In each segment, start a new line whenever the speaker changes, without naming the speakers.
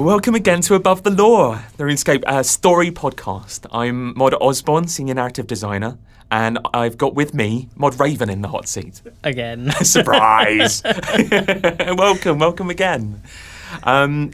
welcome again to Above the Law, the RuneScape story podcast. I'm Mod Osborne, Senior Narrative Designer, and I've got with me Mod Raven in the hot seat.
Again.
Surprise! Welcome again.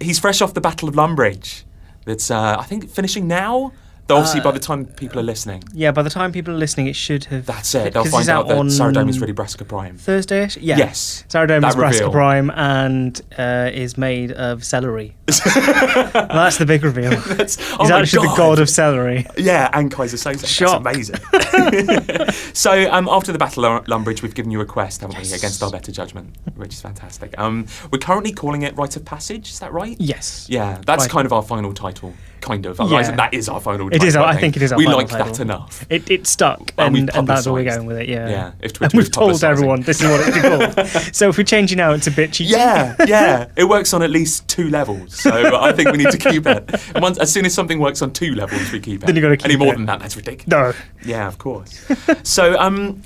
He's fresh off the Battle of Lumbridge. That's, I think, finishing now? Though obviously by the time people are listening.
Yeah, by the time people are listening, it should have...
That's it. They'll find out that Saradomin is really Brassica Prime.
Thursday-ish? Yeah.
Yes.
Saradomin is Brassica Prime and is made of celery. That's the big reveal. He's actually the god of celery.
Yeah, and Kaiser Soze.
Shock.
That's amazing. So after the Battle of Lumbridge, we've given you a quest, haven't we, against our better judgment, which is fantastic. We're currently calling it Rite of Passage, is that right?
Yes.
Yeah, that's kind of our final title. Kind of.
Yeah.
That is our final title.
It is. I think it is our final title.
We like that enough.
It stuck, and that's where we're going with it, yeah.
Yeah.
And we've told everyone this is what it's called. So if we change it now, it's a bit cheeky.
Yeah. It works on at least 2 levels, so I think we need to keep it. And as soon as something works on 2 levels, we keep it.
Then you've got to keep it.
Any more than that, that's ridiculous.
No.
Yeah, of course. So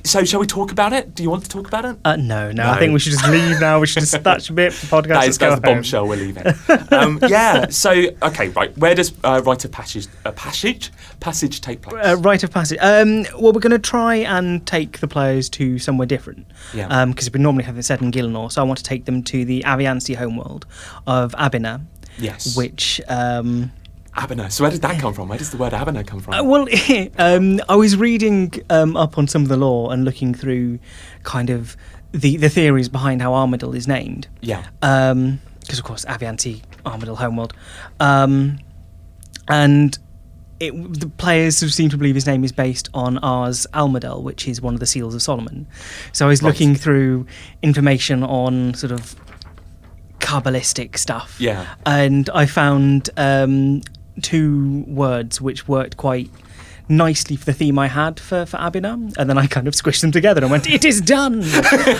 shall we talk about it? Do you want to talk about it?
No. I think we should just leave now. We should just that's a bit for the podcast.
That's the bombshell we're leaving. Yeah. So okay, right. Where does Rite of Passage take place?
Rite of Passage. Well, we're going to try and take the players to somewhere different.
Yeah.
Because we normally have it set in Gielinor, so I want to take them to the Aviansie homeworld of Abbinah.
Yes.
Which.
Abbinah. So where did that come from? Where does the word Abbinah come from?
Well, I was reading up on some of the lore and looking through kind of the theories behind how Armadyl is named.
Yeah.
Because, of course, Aviansie, Armadyl homeworld. And the players seem to believe his name is based on Ars Almadyl, which is one of the seals of Solomon. So I was looking through information on sort of Kabbalistic stuff.
Yeah.
And I found 2 words which worked quite nicely for the theme I had for Abbinah, and then I kind of squished them together and went, it is done!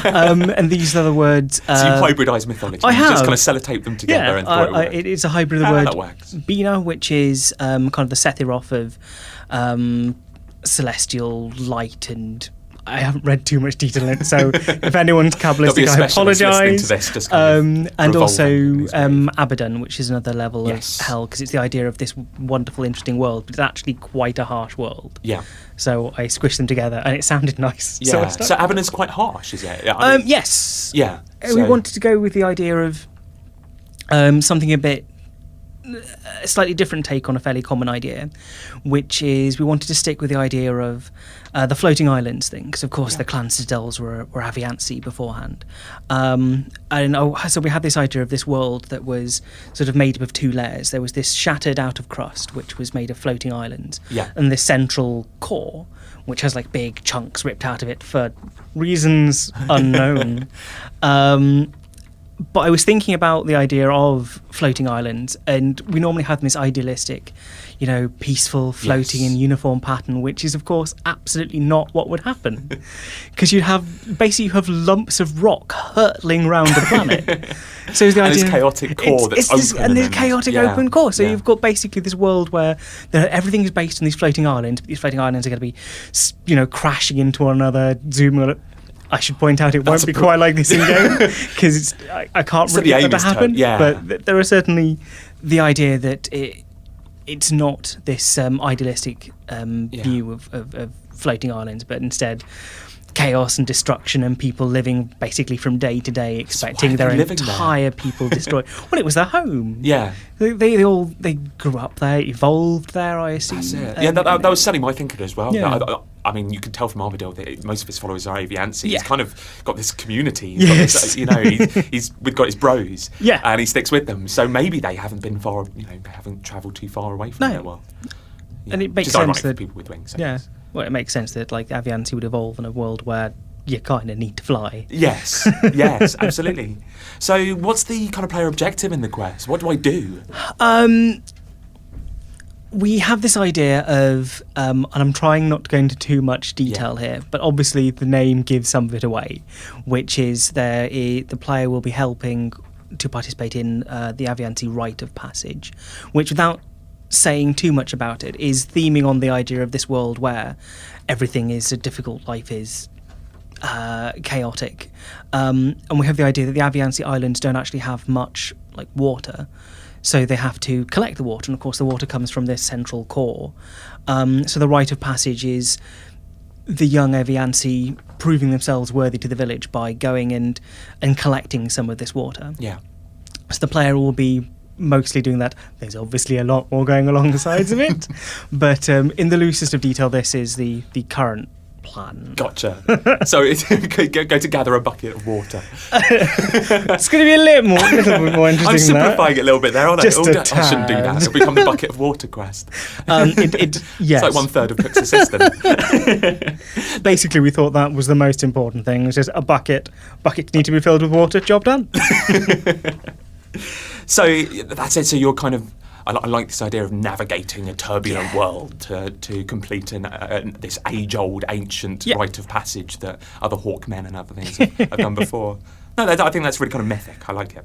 And these are the words...
so you hybridise mythology.
I have.
You just kind of sellotape them together and throw it away.
It's a hybrid of the word
Abbinah,
which is kind of the Sephiroth of celestial light, and I haven't read too much detail in it, so if anyone's Kabbalistic, I apologise. And also Abaddon, which is another level of hell, because it's the idea of this wonderful, interesting world, but it's actually quite a harsh world.
Yeah.
So I squished them together, and it sounded nice.
Yeah. So Abaddon's quite harsh, is it?
Yes.
Yeah.
We wanted to go with the idea of something a slightly different take on a fairly common idea, which is we wanted to stick with the idea of the floating islands thing, because of course the clan citadels were Aviansie beforehand, so we had this idea of this world that was sort of made up of 2 layers. There was this shattered outer crust, which was made of floating islands, and this central core, which has like big chunks ripped out of it for reasons unknown. But I was thinking about the idea of floating islands, and we normally have this idealistic, peaceful, floating in uniform pattern, which is, of course, absolutely not what would happen. Because you have lumps of rock hurtling around the planet. So the idea,
this chaotic core that's open.
And this chaotic open core. So you've got basically this world where everything is based on these floating islands, but these floating islands are going to be, crashing into one another, zooming. I should point out it won't be quite like this in game, because I can't really get that to happen. But there are certainly the idea that it's not this idealistic view of floating islands, but instead chaos and destruction and people living basically from day to day, expecting their entire people destroyed. Well, it was their home.
Yeah.
They grew up there, evolved there, I assume.
That's it. That was certainly my thinking as well. Yeah. I mean, you can tell from Armadyl that most of his followers are Aviansie. He's kind of got this community. He's got got his bros. Yeah. And he sticks with them. So maybe they haven't been far. They haven't travelled too far away from their world.
And it makes sense that
people with wings.
Well, it makes sense that Aviansie would evolve in a world where you kind of need to fly.
Yes, absolutely. So what's the kind of player objective in the quest? What do I do?
We have this idea of, and I'm trying not to go into too much detail here, but obviously the name gives some of it away, which is the player will be helping to participate in the Aviansie Rite of Passage, which, without saying too much about it, is theming on the idea of this world where everything is difficult, life is chaotic, and we have the idea that the Aviansie Islands don't actually have much water, So they have to collect the water, and of course the water comes from this central core. So the Rite of Passage is the young Aviansie proving themselves worthy to the village by going and collecting some of this water.
Yeah.
So the player will be mostly doing that. There's obviously a lot more going along the sides of it, but in the loosest of detail, this is the current plan.
Gotcha. So it's go to gather a bucket of water.
It's going to be a little bit more interesting.
I'm simplifying it a little bit there, aren't I?
Just a
I shouldn't do that. It'll become the bucket of water quest.
Yes.
It's like 1/3 of Cook's assistant.
Basically, we thought that was the most important thing. It's just a bucket. Buckets need to be filled with water. Job done.
So that's it. So you're kind of. I like this idea of navigating a turbulent world to complete this age-old, ancient rite of passage that other Hawkmen and other things have done before. No, I think that's really kind of mythic. I like it.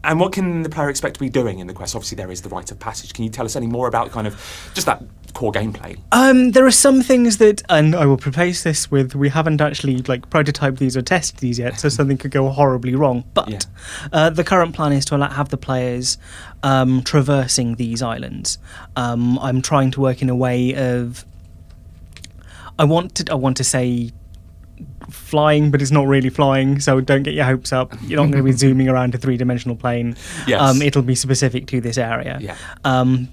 And what can the player expect to be doing in the quest? Obviously, there is the Rite of Passage. Can you tell us any more about kind of just that core gameplay? There
are some things that, and I will preface this with, we haven't actually prototyped these or tested these yet, so something could go horribly wrong. But the current plan is to have the players traversing these islands. I'm trying to work in a way of, I want to say flying, but it's not really flying, so don't get your hopes up. You're not going to be zooming around a three-dimensional plane.
Yes.
It'll be specific to this area.
Yeah.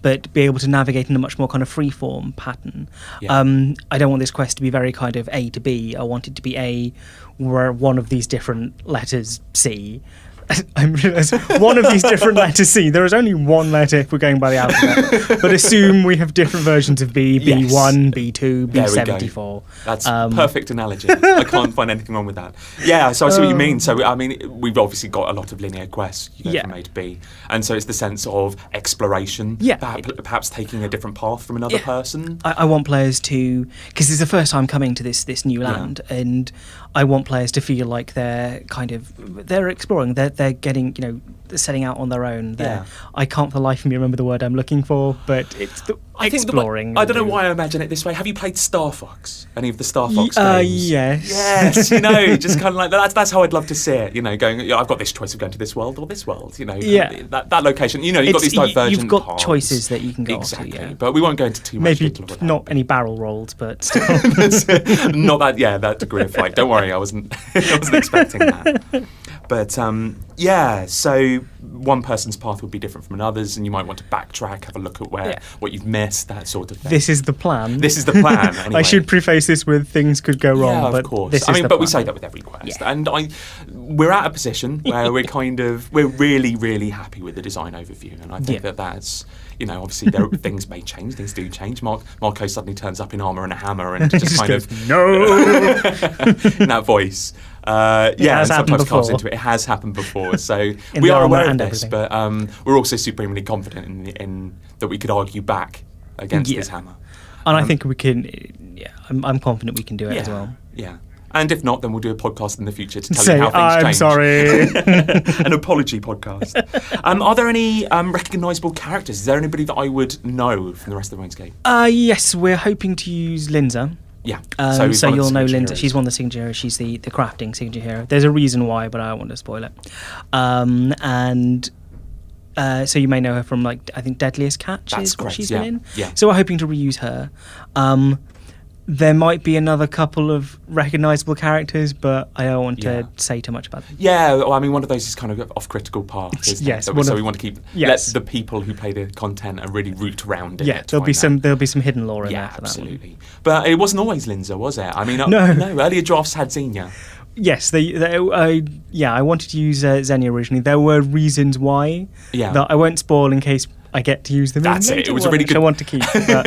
But be able to navigate in a much more kind of free-form pattern.
Yeah.
I don't want this quest to be very kind of A to B. I want it to be A, where one of these different letters C. I realised one of these different letters C. There is only one letter if we're going by the alphabet, but assume we have different versions of B, B1, B2, B74.
That's perfect analogy. I can't find anything wrong with that. Yeah, so I see what you mean. So, I mean, we've obviously got a lot of linear quests, from A to B. And so it's the sense of exploration, perhaps taking a different path from another person.
I want players to, because it's the first time coming to this new land, and I want players to feel like they're exploring, they're getting, setting out on their own. I can't for the life of me remember the word I'm looking for, but it's exploring.
I don't know why I imagine it this way. Have you played Star Fox? Any of the Star Fox games?
Yes.
Yes, just kind of like that's how I'd love to see it. Going, I've got this choice of going to this world or this world. That location. You've got these divergent
You've got
paths.
choices that you can go
exactly.
to. Yeah.
But we won't go into too much detail about that.
Maybe not any barrel rolls, but still.
Not that. Yeah, that degree of flight. Don't worry, I wasn't expecting that. But so one person's path would be different from another's, and you might want to backtrack, have a look at what you've missed, that sort of thing.
This is the plan.
Anyway.
I should preface this with things could go wrong.
Yeah,
but
of course.
This is the
but
plan.
We say that with every quest, and we're at a position where we're really, really happy with the design overview, and I think that's. Obviously things may change. Things do change. Marco suddenly turns up in armour and a hammer and just kind of
no
in that voice. And sometimes carves into it. It has happened before, so we are aware of this, but we're also supremely confident in that we could argue back against this hammer.
And I think we can. I'm confident we can do it as well.
Yeah. And if not, then we'll do a podcast in the future to tell you how things change.
I'm sorry.
An apology podcast. Are there any recognisable characters? Is there anybody that I would know from the rest of RuneScape?
Yes, we're hoping to use Linza.
Yeah.
So you'll know Linza. She's one of the signature heroes. She's the crafting signature hero. There's a reason why, but I don't want to spoil it. So you may know her from, I think Deadliest Catch is what she's been in.
Yeah.
So we're hoping to reuse her. There might be another couple of recognisable characters, but I don't want to say too much about them.
Yeah, well, I mean, one of those is kind of off critical path, isn't it? So we want to keep let the people who play the content and really root around it.
Yeah, there'll be some hidden lore in there for
absolutely.
that one.
But it wasn't always Linza, was it? I mean,
no,
earlier drafts had Xenia.
Yes, I wanted to use Xenia originally. There were reasons why that I won't spoil in case I get to use them.
That's it. It was a really good.
I want to keep, but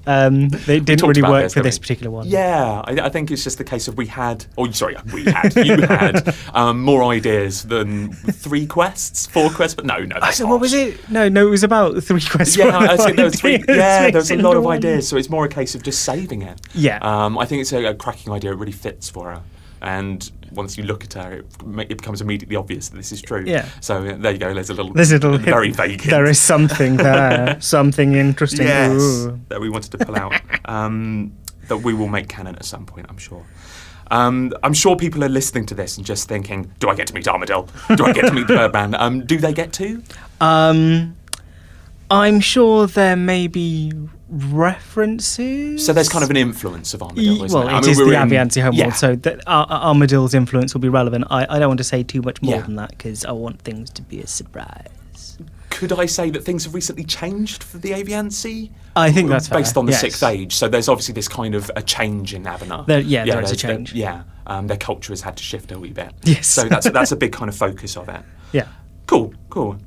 they didn't really work for this particular one.
Yeah, I think it's just the case of you had more ideas than 4 quests, but no. That's
what was it? No, it was about 3 quests.
Yeah, I think there was 3. Yeah, there's a lot of ideas, so it's more a case of just saving it.
Yeah.
I think it's a cracking idea. It really fits for her. And once you look at her, it becomes immediately obvious that this is true.
Yeah.
So there you go. There's a little very vague hint.
There is something there, something interesting.
Yes, that we wanted to pull out. that we will make canon at some point, I'm sure. I'm sure people are listening to this and just thinking, do I get to meet Armadyl? Do I get to meet Birdman? Do they get to?
I'm sure there may be references.
So there's kind of an influence of Armadyl, isn't
well,
it?
it is the Aviansie homeworld, so Armadyl's influence will be relevant. I don't want to say too much more than that because I want things to be a surprise.
Could I say that things have recently changed for the Aviansie?
I think that's
based on the Sixth Age. So there's obviously this kind of a change in Abbinah.
There is a change.
Their culture has had to shift a wee bit.
Yes.
So that's a big kind of focus of it.
Yeah.
Cool.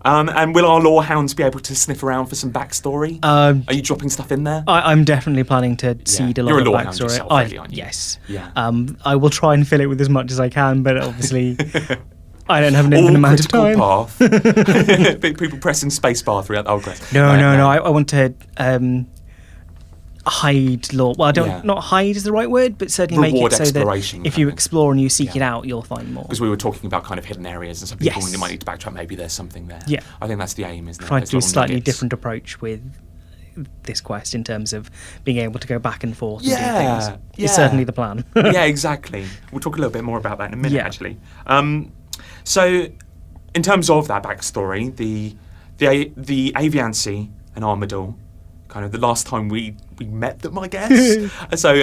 And will our lore hounds be able to sniff around for some backstory? Are you dropping stuff in there?
I'm definitely planning to seed a lot of backstory.
You're a lore hound yourself, really, aren't you?
Yes.
Yeah.
I will try and fill it with as much as I can, but obviously I don't have an infinite amount of time.
Path. People pressing spacebar throughout the whole quest.
No. I want to hide lore. Well, not hide is the right word, but certainly
reward
make it so that if you
think.
explore and you seek it out, you'll find more.
Because we were talking about kind of hidden areas and some people might need to backtrack. Maybe there's something there.
Yeah.
I think that's the aim, isn't it?
Try to do a slightly different approach with this quest in terms of being able to go back and forth and do things. It's certainly the plan.
Yeah, exactly. We'll talk a little bit more about that in a minute, actually. So, in terms of that backstory, the Aviansie and Armadyl, kind of the last time we met them, I guess. So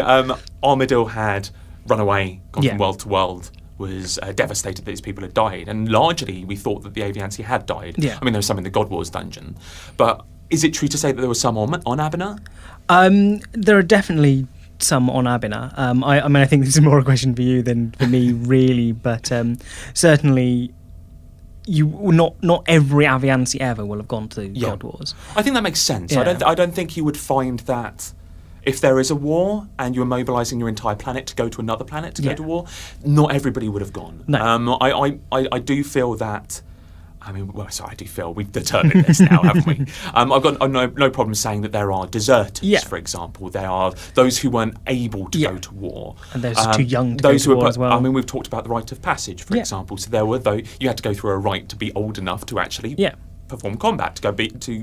Armadyl had run away, gone from world to world, was devastated that his people had died, and largely we thought that the Aviansie had died.
Yeah.
I mean, there was some in the God Wars dungeon, but is it true to say that there was some on Abbinah?
There are definitely some on Abbinah. I mean, I think this is more a question for you than for me, really, but certainly not every Aviansie ever will have gone to God Wars.
I think that makes sense.
Yeah.
I don't think you would find that if there is a war and you're mobilising your entire planet to go to another planet to go to war, not everybody would have gone.
No.
I do feel that. I mean, I do feel we've determined this now, haven't we? I've got no problem saying that there are deserters, for example. There are those who weren't able to go to war.
And those too young to go to war as well.
I mean, we've talked about the Rite of Passage, for example. So there were you had to go through a rite to be old enough to actually perform combat, to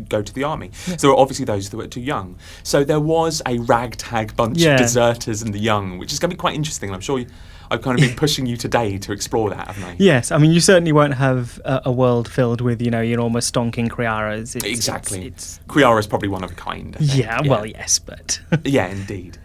go to the army. So there were obviously those that were too young. So there was a ragtag bunch of deserters and the young, which is going to be quite interesting. I'm sure I've kind of been pushing you today to explore that, haven't I?
Yes, I mean, you certainly won't have a world filled with, your almost stonking Kriaras.
Exactly. Kriara's probably one of a kind.
Well, yes, but...
Yeah, indeed.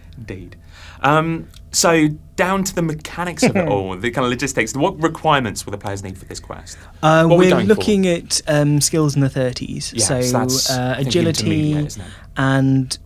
So, down to the mechanics of it all, the kind of logistics. What requirements will the players need for this quest?
We're looking at skills in the 30s.
Yes,
so, agility and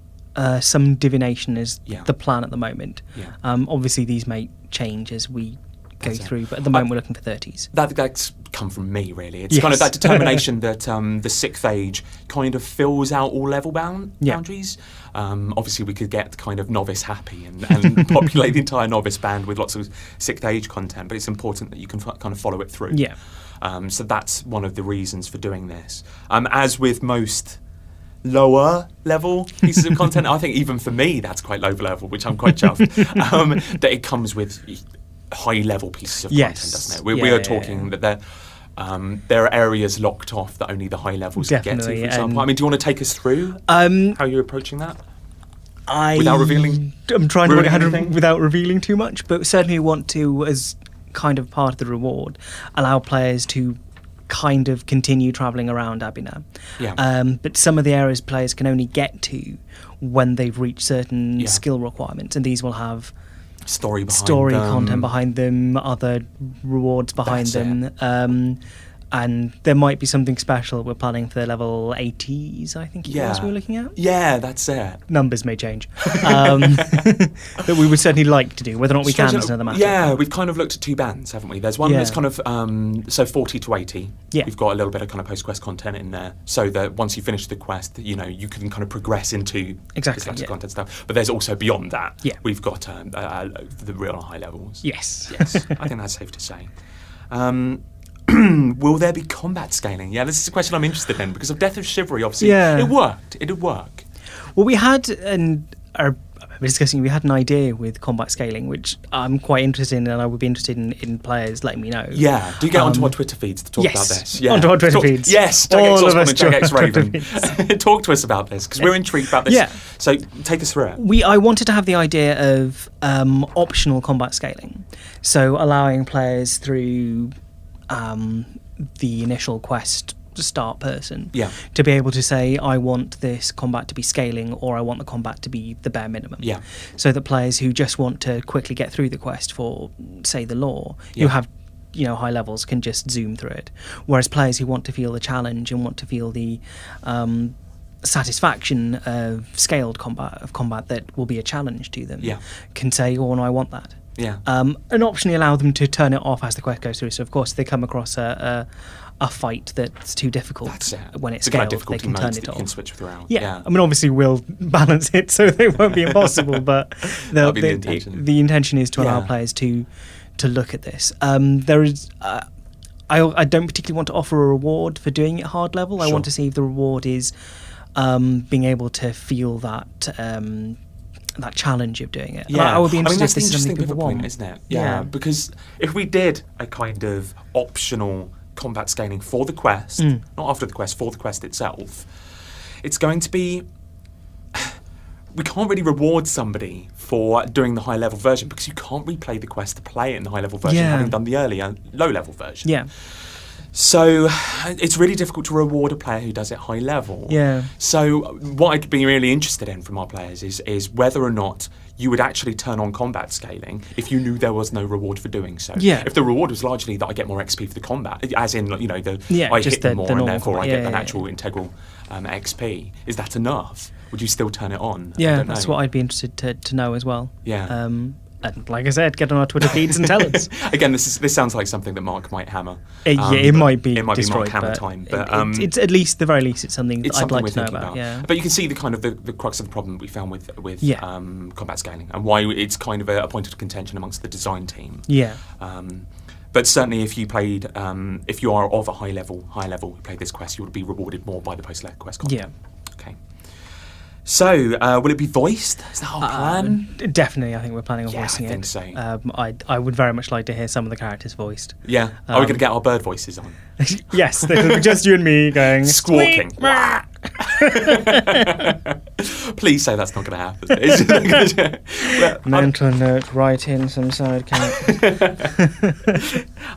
some divination is the plan at the moment.
Yeah.
Obviously, these may change as we go through, but at the moment we're looking for 30s.
That's come from me, really. It's kind of that determination that the Sixth Age kind of fills out all level boundaries. Obviously, we could get kind of novice happy and populate the entire novice band with lots of Sixth Age content, but it's important that you can kind of follow it through.
Yeah.
So that's one of the reasons for doing this. As with most lower level pieces of content, I think even for me that's quite low level, which I'm quite chuffed, that it comes with high level pieces of content, doesn't it? We are talking that there are areas locked off that only the high levels can get to, for example. I mean, do you want to take us through how you're approaching that? Without revealing?
I'm trying to work out without revealing too much, but certainly want to, as kind of part of the reward, allow players to kind of continue travelling around Abbinah. But some of the areas players can only get to when they've reached certain skill requirements, and these will have
story
content behind them, other rewards behind them. And there might be something special we're planning for level 80s, I think it was we were looking at.
Yeah, that's it.
Numbers may change. That we would certainly like to do. Whether or not we can is another matter.
Yeah, we've kind of looked at two bands, haven't we? There's one that's kind of, 40 to 80.
Yeah.
We've got a little bit of kind of post-quest content in there, so that once you finish the quest, you can kind of progress into this content stuff. But there's also beyond that.
Yeah.
We've got the real high levels.
Yes.
I think that's safe to say. Will there be combat scaling? Yeah, this is a question I'm interested in because of Death of Chivalry. Obviously, it worked. It did work.
Well, we had discussing, we had an idea with combat scaling, which I'm quite interested in, and I would be interested in players letting me know.
Yeah, do get onto our Twitter feeds to talk about this. Yeah.
Onto our Twitter feeds.
Yes,
all of us
and Jagex Raven. Talk to us about this, because we're intrigued about this. Yeah. So take us through it.
I wanted to have the idea of optional combat scaling, so allowing players through the initial quest start person to be able to say, I want this combat to be scaling, or I want the combat to be the bare minimum, so that players who just want to quickly get through the quest for, say, the lore, who have high levels, can just zoom through it, whereas players who want to feel the challenge and want to feel the satisfaction of scaled combat that will be a challenge to them, can say, oh no, I want that. And optionally allow them to turn it off as the quest goes through. So of course, if they come across a fight that's too difficult when it's scaled, they can turn it off.
You can switch throughout.
I mean, obviously we'll balance it so they won't be impossible, but the intention is to allow players to look at this. There is I don't particularly want to offer a reward for doing it hard level. I want to see if the reward is being able to feel that challenge of doing it. I would be interested if this is something people want,
isn't it? Yeah, because if we did a kind of optional combat scaling for the quest, not after the quest, for the quest itself, it's going to be... We can't really reward somebody for doing the high-level version, because you can't replay the quest to play it in the high-level version, having done the earlier low-level version.
Yeah.
So it's really difficult to reward a player who does it high level.
Yeah.
So what I'd be really interested in from our players is whether or not you would actually turn on combat scaling if you knew there was no reward for doing so.
Yeah.
If the reward was largely that I get more XP for the combat, as in, I hit them more and therefore I get an actual integral XP, is that enough? Would you still turn it on?
Yeah, that's what I'd be interested to know as well.
Yeah.
And like I said, get on our Twitter feeds and tell us.
Again, this sounds like something that Mark might hammer.
It might be
Mark hammer time. But
it's at least, the very least, it's something that I'd like to know about. Yeah.
But you can see the kind of the crux of the problem we found with combat scaling, and why it's kind of a point of contention amongst the design team.
Yeah.
But certainly, if you played, if you are of a high level, who played this quest, you would be rewarded more by the post-quest content.
Yeah.
Okay. So, will it be voiced? Is that our plan?
Definitely, I think we're planning on voicing it.
I think so.
I would very much like to hear some of the characters voiced.
Yeah. Are we going to get our bird voices on?
Yes, it'll be just you and me going...
Squawking. Please say that's not going to happen.
Mental note, write in some side character.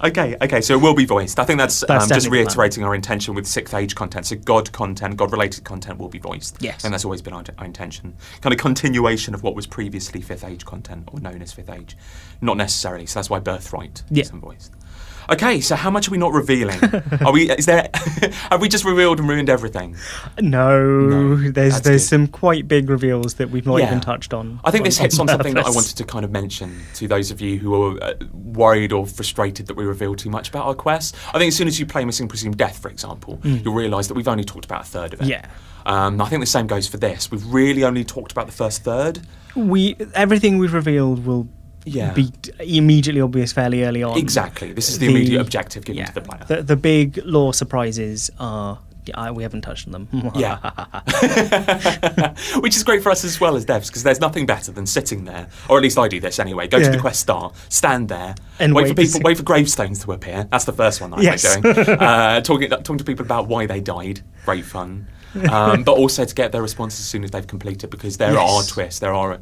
Okay, so it will be voiced. I think that's just reiterating our intention with 6th Age content. So God-related content will be voiced.
Yes.
And that's always been our intention. Kind of continuation of what was previously 5th Age content, or known as 5th Age. Not necessarily, so that's why Birthright isn't voiced. Okay, so how much are we not revealing? Have we just revealed and ruined everything?
No, there's some quite big reveals that we've not even touched on.
I think this hits on something that I wanted to kind of mention to those of you who are worried or frustrated that we reveal too much about our quest. I think as soon as you play Missing Presumed Death, for example, you'll realise that we've only talked about a third of it.
Yeah.
I think the same goes for this. We've really only talked about the first third.
Everything we've revealed will be immediately obvious fairly early on.
Exactly. This is the immediate objective given to the player.
The big lore surprises are... we haven't touched on them.
Which is great for us as well as devs, because there's nothing better than sitting there, or at least I do this anyway, go to the quest start, stand there, and wait for gravestones to appear. That's the first one that I like doing. Talking to people about why they died. Great fun. But also to get their responses as soon as they've completed, because there are twists, there are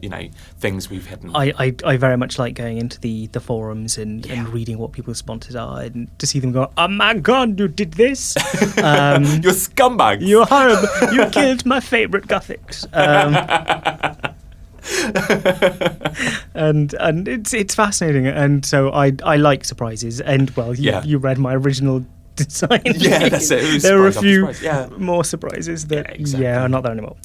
things we've hidden.
I very much like going into the forums and reading what people's responses are, and to see them go, oh my god, you did this.
You're scumbags.
You're horrible. You killed my favourite Gothics. And it's fascinating, and so I like surprises. And you read my original design.
Yeah, that's it.
There were a few more surprises that are not there anymore.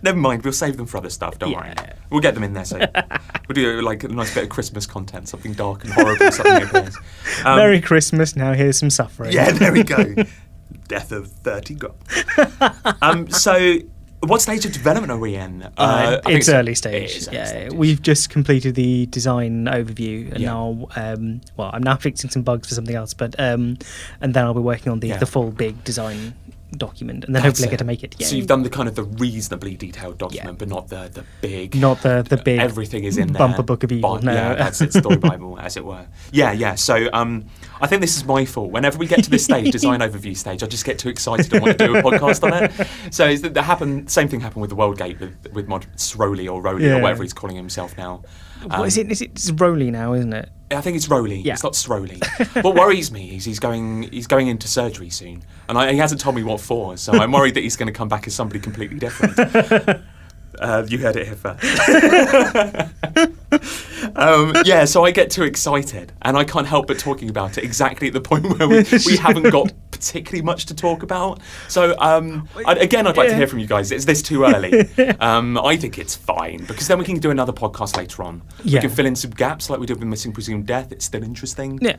Never mind, we'll save them for other stuff, don't worry. We'll get them in there, so we'll do like a nice bit of Christmas content, something dark and horrible, something appears.
Merry Christmas, now here's some suffering.
Yeah, there we go. Death of 30 gods. So what stage of development are we in?
It's early stage. We've just completed the design overview, and now, I'm now fixing some bugs for something else, but and then I'll be working on the full big design document, and then hopefully I get to make it. Yay.
So you've done the kind of the reasonably detailed document, but not the big...
Not the big...
Everything is in there.
Bumper book of evil, no.
Yeah, that's it, story Bible, as it were. Yeah. So I think this is my fault. Whenever we get to this stage, design overview stage, I just get too excited and want to do a podcast on it. So same thing happened with the World Gate with Mod Sroli or Roli or whatever he's calling himself now.
What is it? It's Roli now, isn't it?
I think it's Roli. Yeah. It's not Sroli. What worries me is he's going into surgery soon, and he hasn't told me what for. So I'm worried that he's going to come back as somebody completely different. You heard it here first. So I get too excited, and I can't help but talking about it exactly at the point where we haven't got particularly much to talk about. So I'd like to hear from you guys. Is this too early? I think it's fine, because then we can do another podcast later on. We can fill in some gaps like we did with Missing Presumed Death. It's still interesting.
Yeah.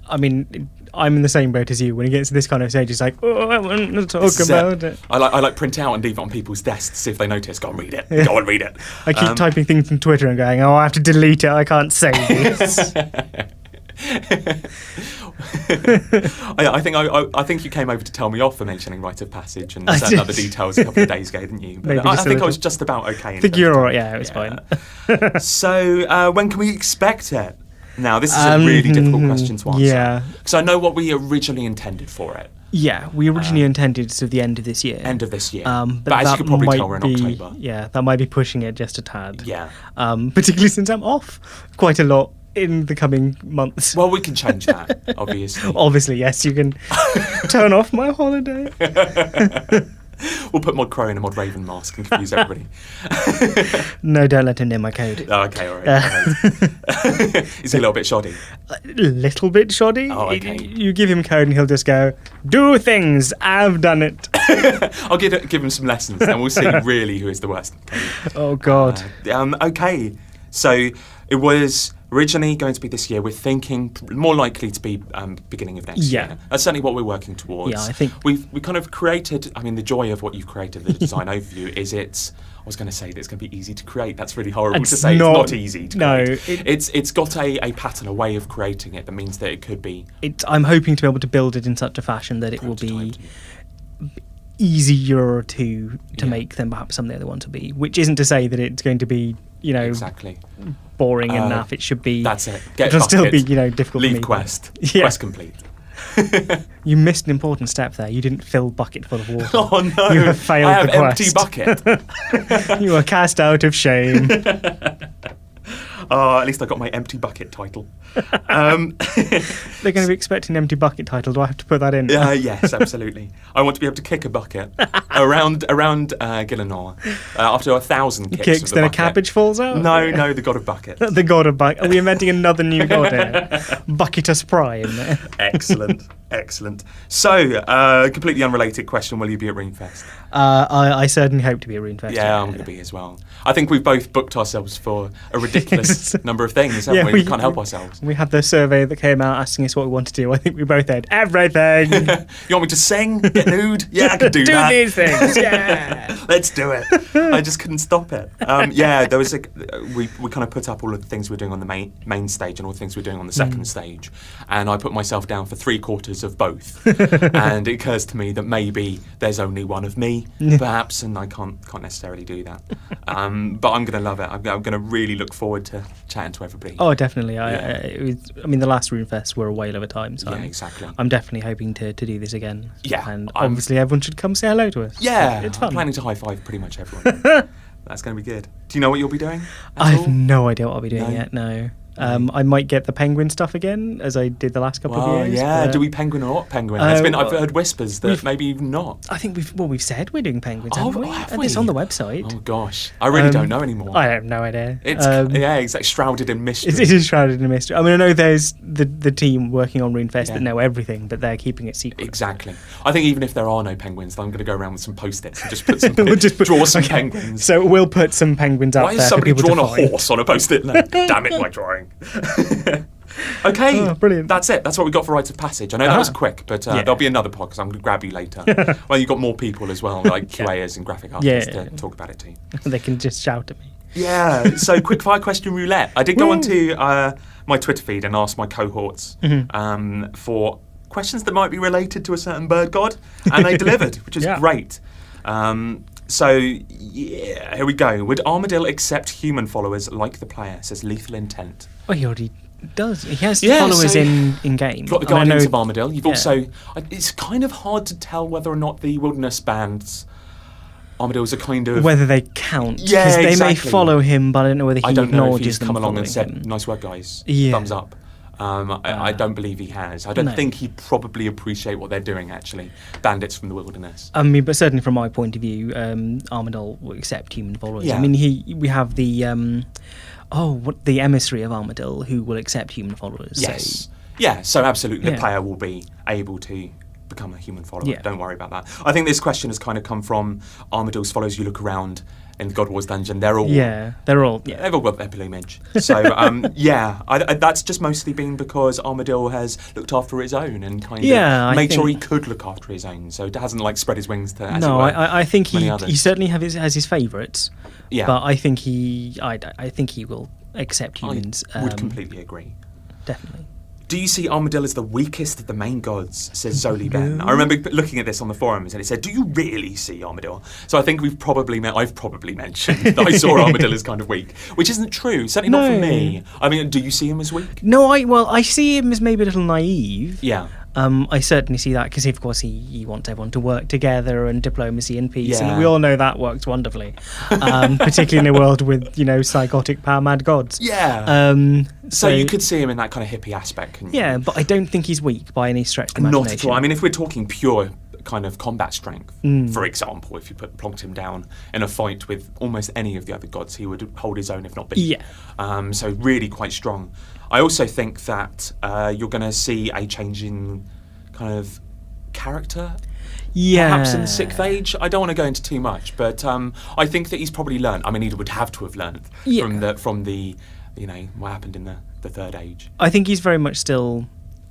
I mean, I'm in the same boat as you. When it gets to this kind of stage, it's like, I want to talk about it.
I like print out and leave it on people's desks to see if they notice. Go and read it. Go and read it.
I keep typing things on Twitter and going, I have to delete it. I can't say this.
I think you came over to tell me off for mentioning Rite of Passage and certain other details a couple of days ago, didn't you? But I think I was just about okay.
I think you're all right. Yeah, it was fine.
So when can we expect it? Now, this is a really difficult question to answer. Yeah. Because I know what we originally intended for it.
Yeah, we originally intended to the end of this year.
But as you could probably tell, we're in October.
Yeah, that might be pushing it just a tad.
Yeah.
Particularly since I'm off quite a lot in the coming months.
Well, we can change that, obviously.
Obviously, yes, you can turn off my holiday.
We'll put Mod Crow in a Mod Raven mask and confuse everybody.
No, don't let him near my code.
Oh, okay, all right. Is he a little bit shoddy?
A little bit shoddy.
Oh, okay.
You give him code and he'll just go, do things, I've done it.
I'll give him some lessons and we'll see really who is the worst.
Oh, God.
Okay, so it was originally going to be this year. We're thinking more likely to be beginning of next year. That's certainly what we're working towards.
Yeah, I think
we kind of created. I mean, the joy of what you've created, the design overview, is I was going to say that it's going to be easy to create. That's really horrible to say. It's not easy to create. It's got a pattern, a way of creating it that means that it could be.
I'm hoping to be able to build it in such a fashion that it will be easier to make than perhaps some of the other ones to be. Which isn't to say that it's going to be
exactly
boring enough. It should be.
That's it.
It'll still be difficult.
Leave
for me,
quest. Quest complete.
You missed an important step there. You didn't fill bucket full of water.
Oh no!
You have failed
I have
the quest.
Empty bucket.
You are cast out of shame.
At least I got my empty bucket title.
They're going to be expecting an empty bucket title. Do I have to put that in?
Yes, absolutely. I want to be able to kick a bucket around Gielinor after 1,000 kicks.
Then a cabbage falls out?
No, the god of buckets.
The god of buckets. Are we inventing another new god here? Bucketus Prime.
Excellent. So, completely unrelated question: will you be at RuneFest?
I certainly hope to be at RuneFest.
Yeah, I'm going to be as well. I think we've both booked ourselves for a ridiculous number of things, haven't we? We can't help ourselves.
We had the survey that came out asking us what we want to do. I think we both had everything.
You want me to sing? Get nude? Yeah, I can do that.
Do these things, yeah.
Let's do it. I just couldn't stop it. There was we kind of put up all of the things we're doing on the main stage and all the things we're doing on the second stage. And I put myself down for 3/4 of both. And it occurs to me that maybe there's only one of me, perhaps, and I can't necessarily do that. But I'm going to love it. I'm going to really look forward to chatting to everybody.
Oh, definitely. I mean, the last RuneFest were a whale of a time. So
exactly.
I'm definitely hoping to do this again.
Yeah.
And obviously everyone should come say hello to us.
Yeah.
It's fun.
I'm planning to high-five pretty much everyone. That's going to be good. Do you know what you'll be doing?
I have no idea what I'll be doing yet, no. I might get the penguin stuff again, as I did the last couple of years.
Yeah, do we penguin or not penguin? I've heard whispers that maybe even not.
I think we've said we're doing penguins, haven't we?
Have
and
we?
It's on the website.
Oh gosh, I really don't know anymore.
I have no idea.
It's it's shrouded in mystery.
It is shrouded in mystery. I mean, I know there's the team working on RuneFest that know everything, but they're keeping it secret.
Exactly. I think even if there are no penguins, I'm going to go around with some post-its and just put some draw some penguins.
So we'll put some penguins out there.
Why has somebody drawn a
find.
horse on a post-it note? Damn it, my drawing. Okay,
brilliant.
That's it. That's what we got for Rite of Passage. I know that was quick, but there'll be another pod because I'm going to grab you later. Well, you've got more people as well, like QAs and graphic artists to talk about it too.
They can just shout at me.
Yeah, so quick fire question roulette. I did go onto my Twitter feed and ask my cohorts for questions that might be related to a certain bird god, and they delivered, which is great. So, yeah, here we go. Would Armadyl accept human followers like the player, says Lethal Intent?
Well, he already does. He has followers in-game.
You've got the Guardians of Armadyl. You've also... It's kind of hard to tell whether or not the Wilderness Band's Armadyls are kind of...
Whether they count. Yeah, because they may follow him, but I don't know whether he acknowledges them.
I don't know if he's come along and said, nice work, guys. Thumbs up. I don't believe he has. I don't think he'd probably appreciate what they're doing, actually. Bandits from the wilderness.
I mean, but certainly from my point of view, Armadyl will accept human followers. Yeah. I mean, we have the the emissary of Armadyl who will accept human followers.
Yes. So absolutely, the player will be able to become a human follower. Yeah. Don't worry about that. I think this question has kind of come from Armadyl's followers. You look around in the God Wars dungeon, they've all got their plumage. So that's just mostly been because Armadyl has looked after his own and kind of made sure he could look after his own. So it hasn't like spread his wings to.
I think he certainly has his favourites. Yeah, but I think he will accept humans.
I would completely agree.
Definitely.
Do you see Armadyl as the weakest of the main gods, says Zoli Ben? I remember looking at this on the forums and it said, do you really see Armadyl? So I think I've probably mentioned that I saw Armadyl as kind of weak, which isn't true, certainly not for me. I mean, do you see him as weak?
No, I see him as maybe a little naive.
Yeah.
I certainly see that because, of course, he wants everyone to work together and diplomacy and peace, and we all know that works wonderfully, particularly in a world with psychotic power-mad gods.
Yeah. So you could see him in that kind of hippie aspect, couldn't you?
Yeah, but I don't think he's weak by any stretch of the imagination.
Not at all. I mean, if we're talking pure kind of combat strength, for example, if you plonked him down in a fight with almost any of the other gods, he would hold his own, if not beat.
Yeah.
So really quite strong. I also think that you're going to see a change in kind of character, perhaps in the 6th Age. I don't want to go into too much, but I think that he's probably learned. I mean, he would have to have learned from the what happened in the 3rd Age.
I think he's very much still.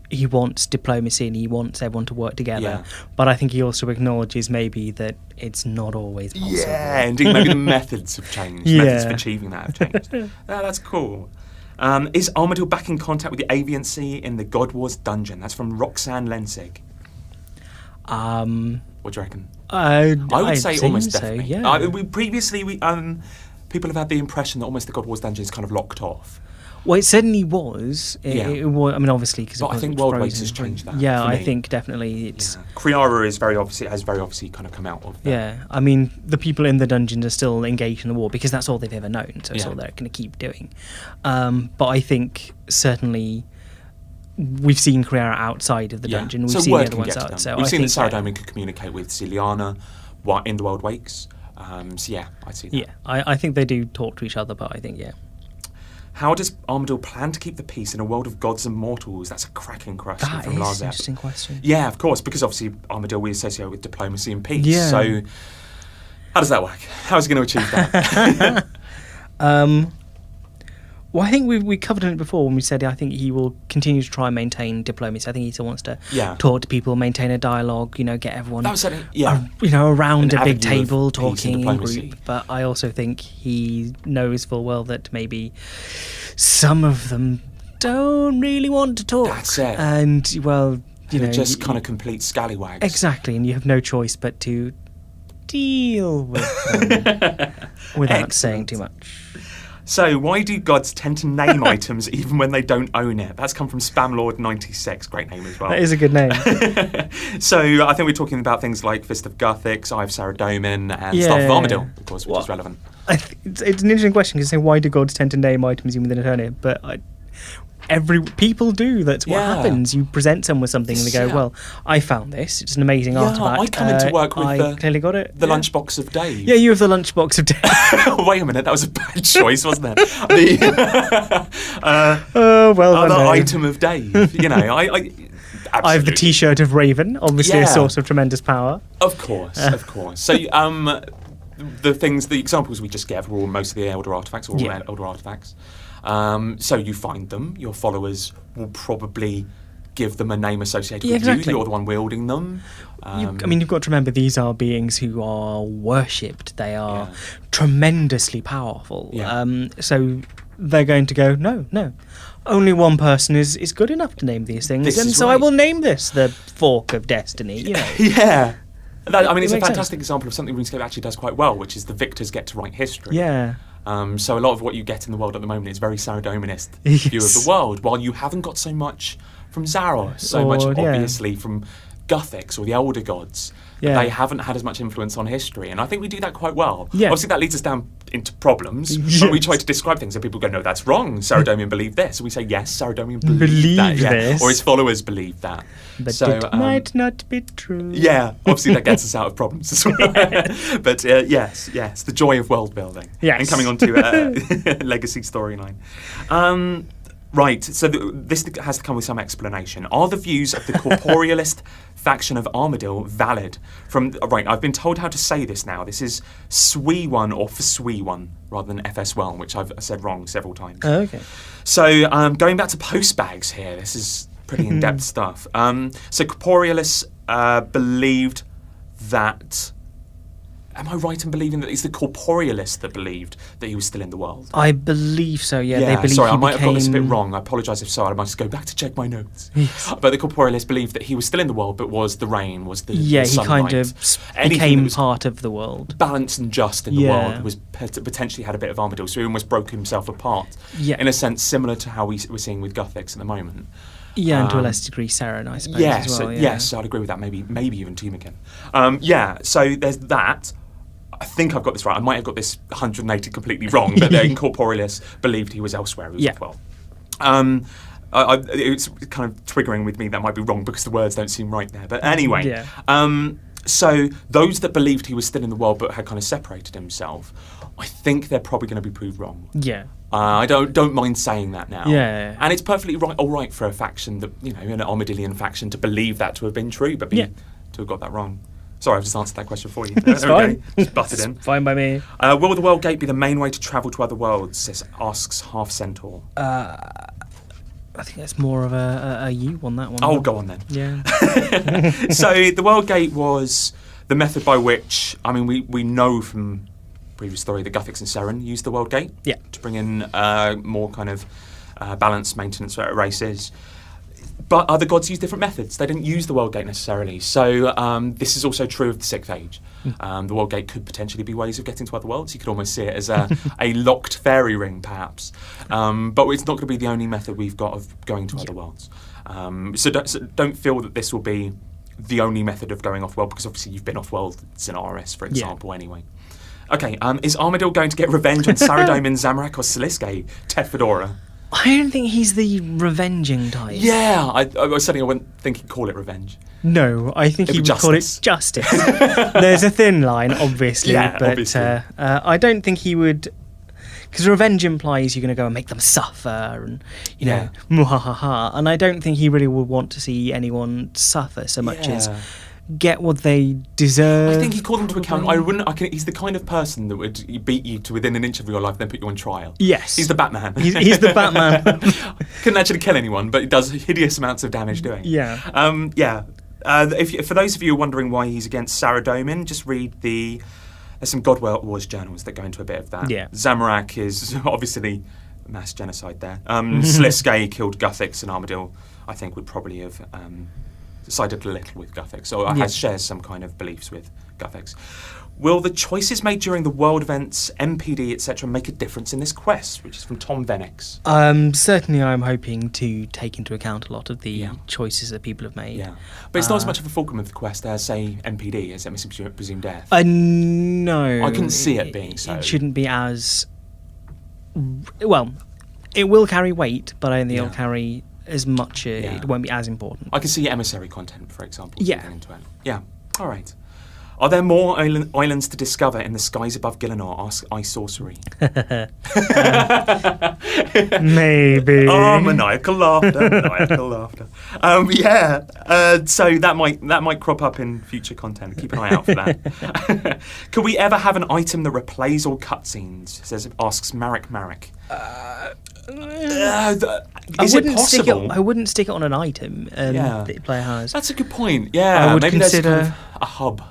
He wants diplomacy and he wants everyone to work together, but I think he also acknowledges maybe that it's not always possible.
Yeah, indeed, maybe the methods have changed. Methods of achieving that have changed. That's cool. Is Armadyl back in contact with the Aviansie in the God Wars dungeon? That's from Roxanne Lensig. What do you reckon? I would say almost definitely.
Yeah.
People have had the impression that almost the God Wars dungeon is kind of locked off.
Well, it certainly was. It was. I mean, obviously, because
I think World Waves has changed that.
Yeah, I think definitely it's.
Kriara has very obviously kind of come out of that.
Yeah, I mean, the people in the dungeons are still engaged in the war because that's all they've ever known. So it's all they're going to keep doing. But I think certainly we've seen Kriara outside of the dungeon. We've seen the other ones out. So
we've seen that Saradomin could communicate with Celiana in the World Wakes. I see that.
Yeah, I think they do talk to each other, but I think
How does Armadyl plan to keep the peace in a world of gods and mortals? That's a cracking question from Lazep.
That is an interesting question.
Yeah, of course, because obviously Armadyl we associate with diplomacy and peace. Yeah. So how does that work? How is he going to achieve that?
Well, I think we covered it before when we said I think he will continue to try and maintain diplomacy. I think he still wants to talk to people, maintain a dialogue, get everyone around a big table talking in group. But I also think he knows full well that maybe some of them don't really want to talk.
That's it.
And,
they're just kind of complete scallywags.
Exactly, and you have no choice but to deal with them without saying too much.
So, why do gods tend to name items even when they don't own it? That's come from Spamlord96. Great name as well.
That is a good name.
So, I think we're talking about things like Fist of Guthix, Eye of Saradomin, and Staff of Armadyl, of course, which is relevant.
It's an interesting question because why do gods tend to name items even when they don't own it? But people do. That's what happens. You present someone with something and they go, well, I found this. It's an amazing artifact.
I come into work with
I clearly got it.
The lunchbox of Dave.
Yeah, you have the lunchbox of Dave.
Wait a minute, that was a bad choice, wasn't it? The item of Dave.
I have the T-shirt of Raven, obviously a source of tremendous power.
Of course. So, the examples we just gave were all mostly elder artifacts, older artifacts. So you find them, your followers will probably give them a name associated with you, you're the one wielding them.
You've got to remember these are beings who are worshipped, they are tremendously powerful. So they're going to go, no. Only one person is good enough to name these things, so I will name this the Fork of Destiny. You know.
Yeah. It's a fantastic example of something RuneScape actually does quite well, which is the victors get to write history.
Yeah.
So a lot of what you get in the world at the moment is very Saradominist view of the world, while you haven't got so much from Zaros, obviously from Guthics or the Elder Gods. Yeah. They haven't had as much influence on history, and I think we do that quite well. Yeah. Obviously, that leads us down into problems when we try to describe things, and people go, no, that's wrong. Saradomin believed this. And we say, yes, Saradomin believed that. Yeah. Or his followers believed that.
But it might not be true.
Yeah, obviously that gets us out of problems as well. But yes, the joy of world building.
Yes.
And coming on to legacy storyline. Right, so this has to come with some explanation. Are the views of the corporealist faction of Armadyl valid? Right, I've been told how to say this now. This is SWE1 or FSWE1 rather than FS1, which I've said wrong several times.
Oh, okay.
So going back to postbags here, this is pretty in-depth stuff. So corporealists believed that... Am I right in believing that it's the corporealist that believed that he was still in the world?
I believe so, yeah. They believe
sorry, I might have got this a bit wrong. I apologise if so. I might just go back to check my notes.
Yes.
But the corporealist believed that he was still in the world, but was the rain, was the sunlight.
He kind of became part of the world.
Balanced and just in the world, was potentially had a bit of Armadyl, so he almost broke himself apart. Yeah. In a sense, similar to how we're seeing with Guthics at the moment.
Yeah, and to a less degree, Saren, I suppose, as well.
Yes, I'd agree with that. Maybe even Teamican. So there's that. I think I've got this right. I might have got this 180 completely wrong, but the corporealists believed he was elsewhere as well. It's kind of triggering with me that might be wrong because the words don't seem right there. But anyway, so those that believed he was still in the world but had kind of separated himself, I think they're probably going to be proved wrong.
Yeah.
I don't mind saying that now.
Yeah.
And it's perfectly all right for a faction that, an Armadillian faction to believe that to have been true, but to have got that wrong. Sorry, I've just answered that question for you.
It's fine.
Just butted in.
Fine by me.
Will the World Gate be the main way to travel to other worlds? Asks Half Centaur.
I think that's more of a you on that one.
Oh, go on then.
Yeah.
So the World Gate was the method by which, we know from previous story that Guthics and Seren used the World Gate to bring in more kind of balanced maintenance races. But other gods use different methods. They didn't use the World Gate necessarily. So this is also true of the Sixth Age. The World Gate could potentially be ways of getting to other worlds. You could almost see it as a locked fairy ring, perhaps. But it's not going to be the only method we've got of going to other worlds. So don't feel that this will be the only method of going off-world, because obviously you've been off-world in RS, for example, anyway. Okay, is Armadyl going to get revenge on Saradomin, Zamorak or Sliske? Ted Fedora.
I don't think he's the revenging type.
Yeah, I certainly wouldn't think he'd call it revenge.
No, I think he would call it justice. There's a thin line, obviously, but obviously. I don't think he would... Because revenge implies you're going to go and make them suffer and, you know, muhahaha. And I don't think he really would want to see anyone suffer so much as get what they deserve.
I think he'd call them to account. He's the kind of person that would beat you to within an inch of your life, then put you on trial.
Yes.
He's the Batman.
He's the Batman.
Couldn't actually kill anyone, but he does hideous amounts of damage doing.
Yeah.
For those of you wondering why he's against Saradomin, just read there's some God Wars journals that go into a bit of that.
Yeah.
Zamorak is obviously mass genocide there. Sliske killed Guthics, and Armadyl, I think, would probably have sided a little with Guthics, or shares some kind of beliefs with Guthics. Will the choices made during the world events, MPD, etc., make a difference in this quest? Which is from Tom Venix.
Certainly, I'm hoping to take into account a lot of the choices that people have made.
Yeah, but it's not as much of a fulcrum of the quest as, say, MPD, as Missing Presumed Death.
No.
I couldn't see it being so.
It shouldn't be as... Well, it will carry weight, but I don't think it'll carry as much. It won't be as important.
I can see emissary content, for example.
Yeah.
Into it. Yeah. All right. Are there more islands to discover in the skies above Gielinor? Asks Ice Sorcery.
Maybe.
Oh, maniacal laughter. So that might crop up in future content. Keep an eye out for that. Could we ever have an item that replays all cutscenes? Asks Marek. Is it possible?
I wouldn't stick it on an item that the player has.
That's a good point. Yeah,
I would
maybe
consider
there's kind of a hub.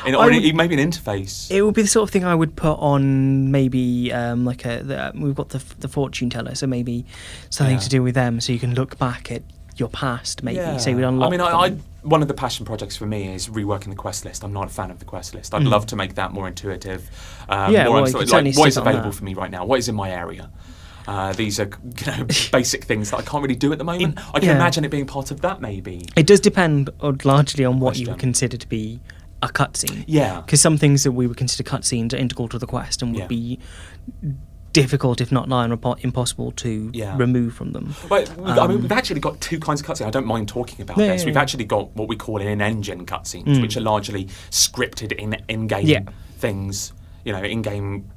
or maybe an interface.
It would be the sort of thing I would put on maybe we've got the fortune teller, so maybe something to do with them, so you can look back at your past, maybe. So we'd unlock.
I mean, one of the passion projects for me is reworking the quest list. I'm not a fan of the quest list. I'd love to make that more intuitive. What is available for me right now? What is in my area? These are basic things that I can't really do at the moment. I can imagine it being part of that, maybe.
It does depend largely on what you would consider to be a cutscene.
Yeah.
Because some things that we would consider cutscenes are integral to the quest and would be difficult, if not nigh impossible, to remove from them.
Well, we've actually got two kinds of cutscenes. I don't mind talking about this. We've actually got what we call in-engine cutscenes, which are largely scripted in-game things, in-game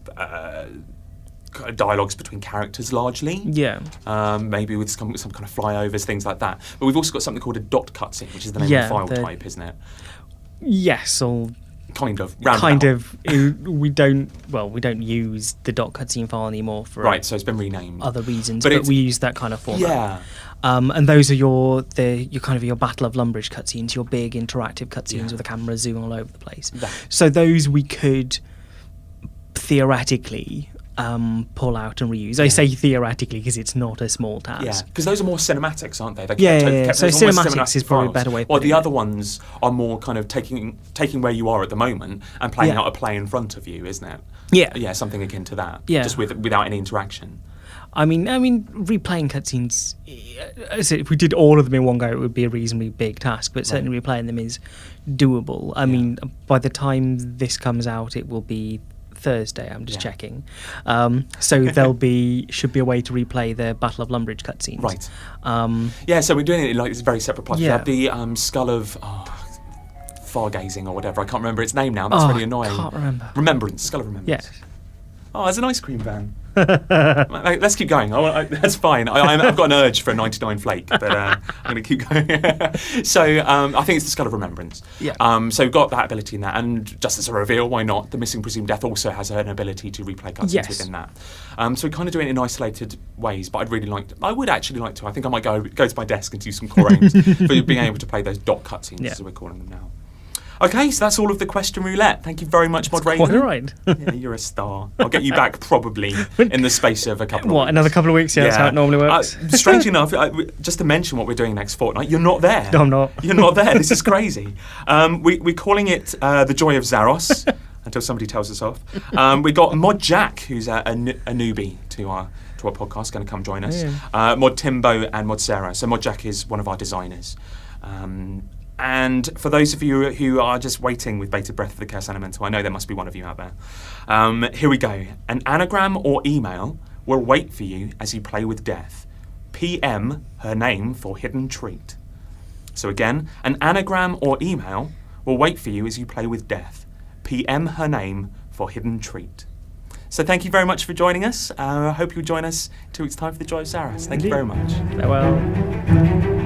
dialogues between characters, largely. Maybe with some kind of flyovers, things like that. But we've also got something called a dot cutscene, which is the name of the file type, isn't it?
Yes, or
kind of.
We don't use the dot cutscene file anymore for
so it's been renamed.
Other reasons, but we use that kind of format.
Yeah.
And those are your Battle of Lumbridge cutscenes, your big interactive cutscenes with the camera zooming all over the place. So those we could theoretically pull out and reuse. I say theoretically because it's not a small task.
Yeah, because those are more cinematics, aren't they?
So cinematics is probably a better way.
Well, the other ones are more kind of taking where you are at the moment and playing out a play in front of you, isn't it? Yeah, something akin to that. Yeah, just without any interaction.
I mean, replaying cutscenes. If we did all of them in one go, it would be a reasonably big task. But certainly replaying them is doable. I mean, by the time this comes out, it will be Thursday. I'm just checking. So should be a way to replay the Battle of Lumbridge cutscenes.
Right. So we're doing it in this very separate part. You have the Skull of Fargazing or whatever. I can't remember its name now. That's really annoying.
I can't remember.
Remembrance. Skull of Remembrance.
Yes.
Oh, there's an ice cream van. Let's keep going. That's fine. I've got an urge for a 99 flake, but I'm going to keep going. So I think it's the Skull of Remembrance. Yeah. So we've got that ability in that, and just as a reveal, why not? The Missing Presumed Death also has an ability to replay cutscenes within that. So we kind of do it in isolated ways, but I would actually like to. I think I might go to my desk and do some core aims for being able to play those dot cutscenes, as we're calling them now. Okay, so that's all of the question roulette. Thank you very much, moderator.
Quite right.
Yeah, you're a star. I'll get you back probably in the space of a couple of weeks.
Another couple of weeks? Yeah, that's how it normally works.
Strangely enough, just to mention what we're doing next fortnight, you're not there.
No, I'm not.
You're not there. This is crazy. We're calling it The Joy of Zaros, until somebody tells us off. We got Mod Jack, who's a newbie to our podcast, going to come join us. Yeah. Mod Timbo and Mod Sarah. So Mod Jack is one of our designers. And for those of you who are just waiting with bated breath for the Chaos Elemental, I know there must be one of you out there. Here we go. An anagram or email will wait for you as you play with death. PM her name for hidden treat. So again, an anagram or email will wait for you as you play with death. PM her name for hidden treat. So thank you very much for joining us. I hope you'll join us 2 weeks' time for the Joy of Zaros. Thank you very much.
Farewell.